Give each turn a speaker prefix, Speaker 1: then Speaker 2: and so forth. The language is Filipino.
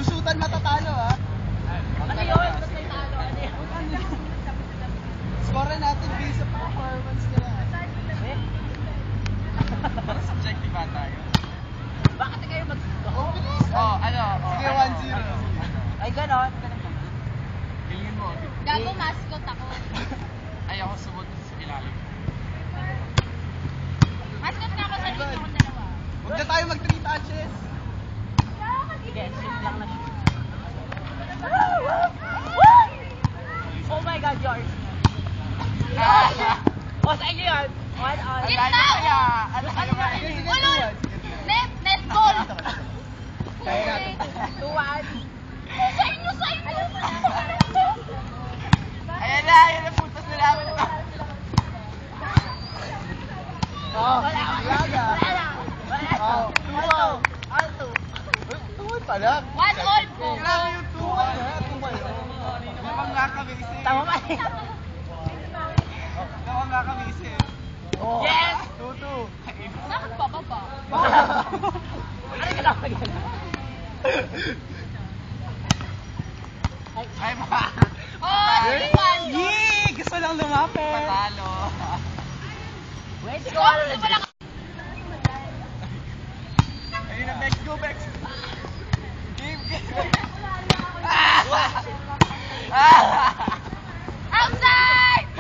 Speaker 1: Lusutan matatalo, ha?
Speaker 2: Ano yun? Ba't may talo? Ano yun?
Speaker 1: Score natin based sa performance nila.
Speaker 3: Subjective ba tayo?
Speaker 2: Bakit kayo
Speaker 1: Oh, bilis. Sige, 1-0.
Speaker 2: Ay, ganon.
Speaker 3: Hilingin mo.
Speaker 4: Gago, mascot ako.
Speaker 3: Ayoko sumunod sa ilalim.
Speaker 4: Mascot na ako sa dito akong dalawa.
Speaker 1: Huwag na tayo mag-3 touches.
Speaker 2: Yes, yun lang na shoot. Oh my God, yours. O, sa inyo yun. One on.
Speaker 4: Gitna!
Speaker 3: kaya? Ano kaya?
Speaker 1: Sige, sige,
Speaker 4: Ulol!
Speaker 1: 2-1.
Speaker 4: Net goal!
Speaker 1: Kaya natin.
Speaker 2: 2-1.
Speaker 4: Sa inyo, sa inyo!
Speaker 3: Ayan na putas na namin.
Speaker 1: Oh,
Speaker 2: Wala na.
Speaker 1: Laga.
Speaker 2: Wala na.
Speaker 1: Oh,
Speaker 2: 2-2. All 2.
Speaker 1: 2-1 pa lang.
Speaker 4: 1-all po.
Speaker 3: Grabe yung
Speaker 1: 2-1 na, 2-1.
Speaker 3: Napang nga kami isa.
Speaker 2: Tama ba?
Speaker 3: Napang nga kami isa.
Speaker 1: Oh,
Speaker 2: Yes!
Speaker 1: 2-2.
Speaker 4: Bakit bababa?
Speaker 2: Ano ka dapat gano'n?
Speaker 3: Ay, ba?
Speaker 4: Oh, iwan!
Speaker 1: Yee! Gusto lang lumapit.
Speaker 3: Patalo.
Speaker 2: Wait,
Speaker 4: Score, wala ka.
Speaker 3: Ayun na, Bex. Go, Bex.